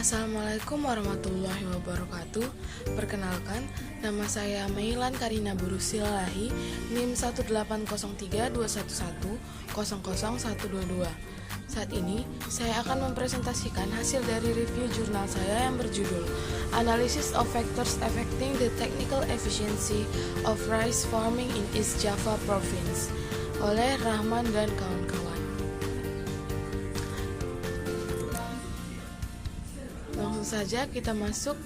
Assalamualaikum warahmatullahi wabarakatuh. Perkenalkan, nama saya Meilan Karina Burusilahi, NIM 1803211000122. Saat ini, saya akan mempresentasikan hasil dari review jurnal saya yang berjudul Analysis of Factors Affecting the Technical Efficiency of Rice Farming in East Java Province oleh Rahman dan kawan-kawan. Langsung saja kita masuk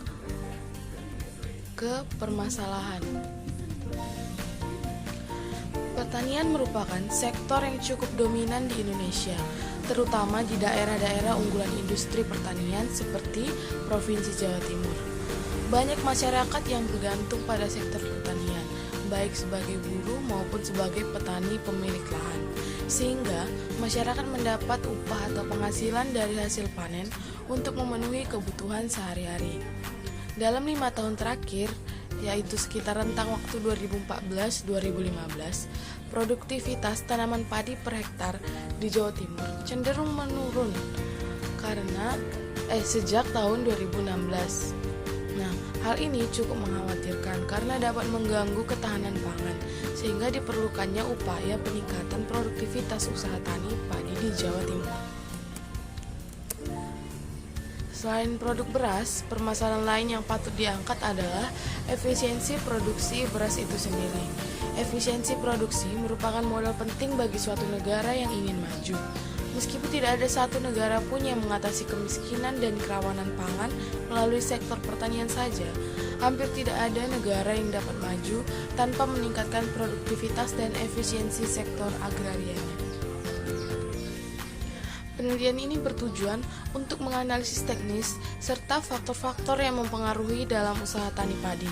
ke permasalahan. Pertanian merupakan sektor yang cukup dominan di Indonesia, terutama di daerah-daerah unggulan industri pertanian seperti Provinsi Jawa Timur. Banyak masyarakat yang bergantung pada sektor pertanian, baik sebagai buruh maupun sebagai petani pemilik lahan, sehingga masyarakat mendapat upah atau penghasilan dari hasil panen untuk memenuhi kebutuhan sehari-hari. Dalam 5 tahun terakhir, yaitu sekitar rentang waktu 2014-2015, produktivitas tanaman padi per hektar di Jawa Timur cenderung menurun sejak tahun 2016. Nah, hal ini cukup mengkhawatirkan karena dapat mengganggu ketahanan pangan, sehingga diperlukannya upaya peningkatan produktivitas usaha tani padi di Jawa Timur. Selain produk beras, permasalahan lain yang patut diangkat adalah efisiensi produksi beras itu sendiri. Efisiensi produksi merupakan modal penting bagi suatu negara yang ingin maju. Meskipun tidak ada satu negara pun yang mengatasi kemiskinan dan kerawanan pangan melalui sektor pertanian saja, hampir tidak ada negara yang dapat maju tanpa meningkatkan produktivitas dan efisiensi sektor agrarianya. Penelitian ini bertujuan untuk menganalisis teknis serta faktor-faktor yang mempengaruhi dalam usaha tani padi.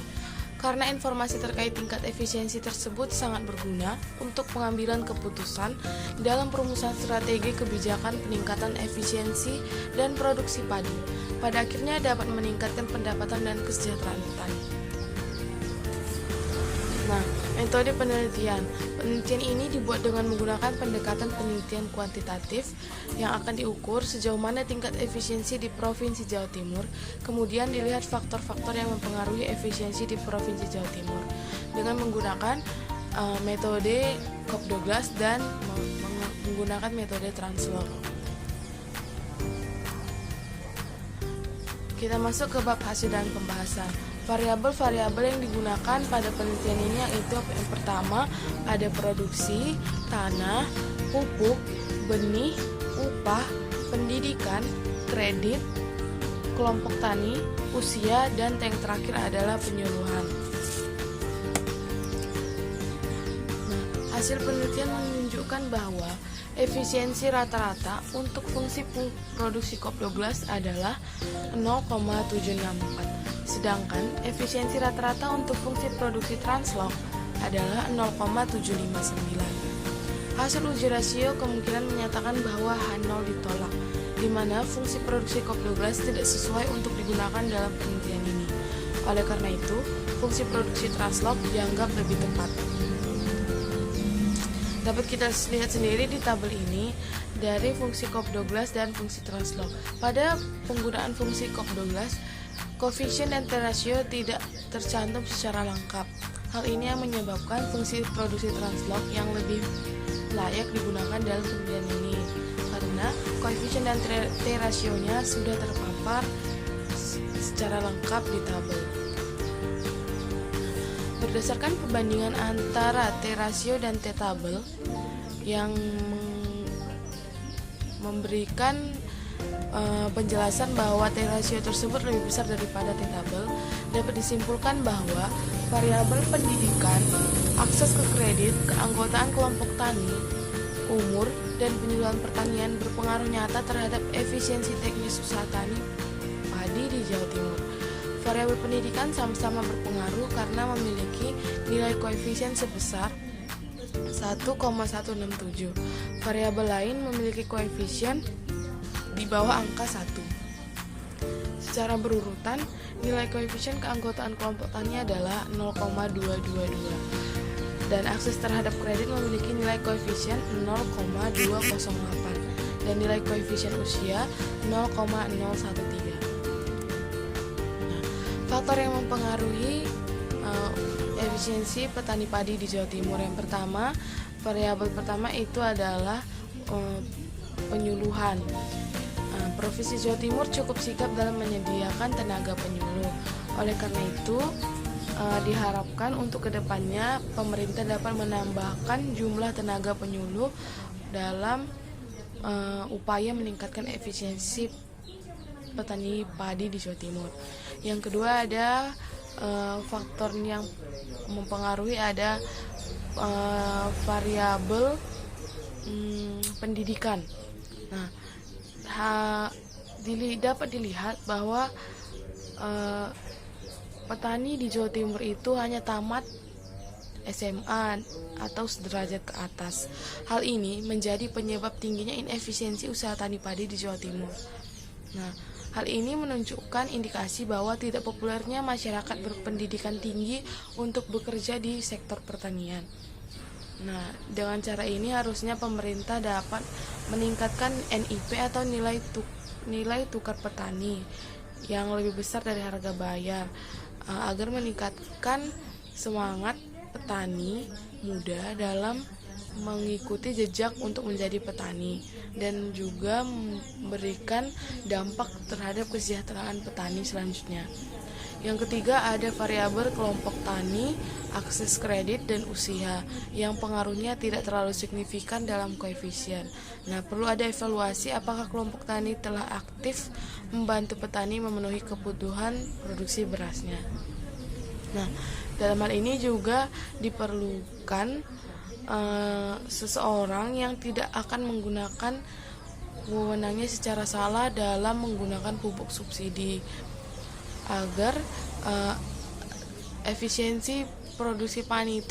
Karena informasi terkait tingkat efisiensi tersebut sangat berguna untuk pengambilan keputusan dalam perumusan strategi kebijakan peningkatan efisiensi dan produksi padi. Pada akhirnya dapat meningkatkan pendapatan dan kesejahteraan petani. Nah, metode penelitian. Penelitian ini dibuat dengan menggunakan pendekatan penelitian kuantitatif yang akan diukur sejauh mana tingkat efisiensi di Provinsi Jawa Timur, kemudian dilihat faktor-faktor yang mempengaruhi efisiensi di Provinsi Jawa Timur dengan menggunakan metode Cobb-Douglas dan menggunakan metode Translog. Kita masuk ke bab hasil dan pembahasan. Variabel-variabel yang digunakan pada penelitian ini yaitu yang pertama ada produksi, tanah, pupuk, benih, upah, pendidikan, kredit, kelompok tani, usia, dan yang terakhir adalah penyuluhan. Nah, hasil penelitian menunjukkan bahwa efisiensi rata-rata untuk fungsi produksi Cobb-Douglas adalah 0,764. Sedangkan efisiensi rata-rata untuk fungsi produksi Translog adalah 0,759. Hasil uji rasio kemungkinan menyatakan bahwa H0 ditolak, di mana fungsi produksi Cobb-Douglas tidak sesuai untuk digunakan dalam penelitian ini. Oleh karena itu, fungsi produksi Translog dianggap lebih tepat. Dapat kita lihat sendiri di tabel ini dari fungsi Cobb-Douglas dan fungsi Translog. Pada penggunaan fungsi Cobb-Douglas, koefisien dan T-ratio tidak tercantum secara lengkap. Hal ini yang menyebabkan fungsi produksi Translog yang lebih layak digunakan dalam penelitian ini, karena koefisien dan T-ratio-nya sudah terpapar secara lengkap di tabel. Berdasarkan perbandingan antara T-ratio dan T-tabel yang memberikan penjelasan bahwa T-ratio tersebut lebih besar daripada T-tabel, dapat disimpulkan bahwa variabel pendidikan, akses ke kredit, keanggotaan kelompok tani, umur, dan penyuluhan pertanian berpengaruh nyata terhadap efisiensi teknis usaha tani padi di Jawa Timur. Variabel pendidikan sama-sama berpengaruh karena memiliki nilai koefisien sebesar 1,167. Variabel lain memiliki koefisien di bawah angka 1. Secara berurutan, nilai koefisien keanggotaan kelompok tani adalah 0,222 dan akses terhadap kredit memiliki nilai koefisien 0,208 dan nilai koefisien usia 0,013. Faktor yang mempengaruhi efisiensi petani padi di Jawa Timur. Yang pertama, variabel pertama itu adalah penyuluhan. Provinsi Jawa Timur cukup sigap dalam menyediakan tenaga penyuluh. Oleh karena itu, diharapkan untuk kedepannya pemerintah dapat menambahkan jumlah tenaga penyuluh dalam upaya meningkatkan efisiensi petani padi di Jawa Timur. Yang kedua, ada faktor yang mempengaruhi, ada variabel pendidikan. Nah, dapat dilihat bahwa petani di Jawa Timur itu hanya tamat SMA atau sederajat ke atas. Hal ini menjadi penyebab tingginya inefisiensi usaha tani padi di Jawa Timur. Nah, hal ini menunjukkan indikasi bahwa tidak populernya masyarakat berpendidikan tinggi untuk bekerja di sektor pertanian. Nah, dengan cara ini harusnya pemerintah dapat meningkatkan NIP atau nilai tukar petani yang lebih besar dari harga bayar, agar meningkatkan semangat petani muda dalam mengikuti jejak untuk menjadi petani, dan juga memberikan dampak terhadap kesejahteraan petani selanjutnya. Yang ketiga, ada variabel kelompok tani, akses kredit, dan usia yang pengaruhnya tidak terlalu signifikan dalam koefisien. Nah, perlu ada evaluasi apakah kelompok tani telah aktif membantu petani memenuhi kebutuhan produksi berasnya. Nah, dalam hal ini juga diperlukan seseorang yang tidak akan menggunakan wewenangnya secara salah dalam menggunakan pupuk subsidi, agar efisiensi produksi padi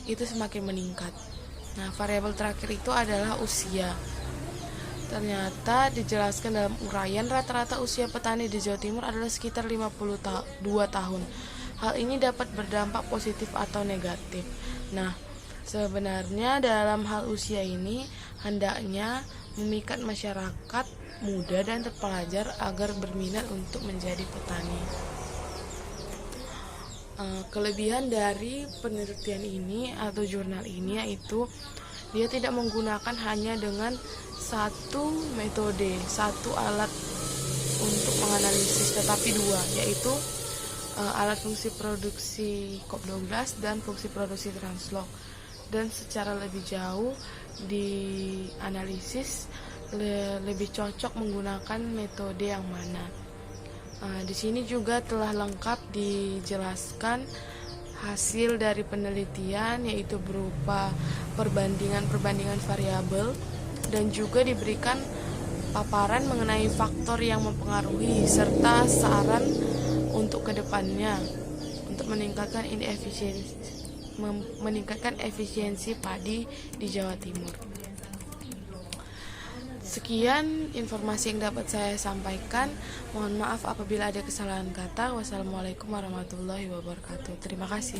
itu semakin meningkat. Nah, variabel terakhir itu adalah usia. Ternyata dijelaskan dalam uraian, rata-rata usia petani di Jawa Timur adalah sekitar 52 tahun. Hal ini dapat berdampak positif atau negatif. Nah, sebenarnya dalam hal usia ini hendaknya memikat masyarakat muda dan terpelajar agar berminat untuk menjadi petani. Kelebihan dari penelitian ini atau jurnal ini yaitu dia tidak menggunakan hanya dengan satu metode, satu alat untuk menganalisis, tetapi dua, yaitu alat fungsi produksi COP12 dan fungsi produksi translog. Dan secara lebih jauh dianalisis lebih cocok menggunakan metode yang mana. Di sini juga telah lengkap dijelaskan hasil dari penelitian, yaitu berupa perbandingan variabel, dan juga diberikan paparan mengenai faktor yang mempengaruhi serta saran untuk kedepannya untuk meningkatkan efisiensi padi di Jawa Timur. Sekian informasi yang dapat saya sampaikan. Mohon maaf apabila ada kesalahan kata. Wassalamualaikum warahmatullahi wabarakatuh. Terima kasih.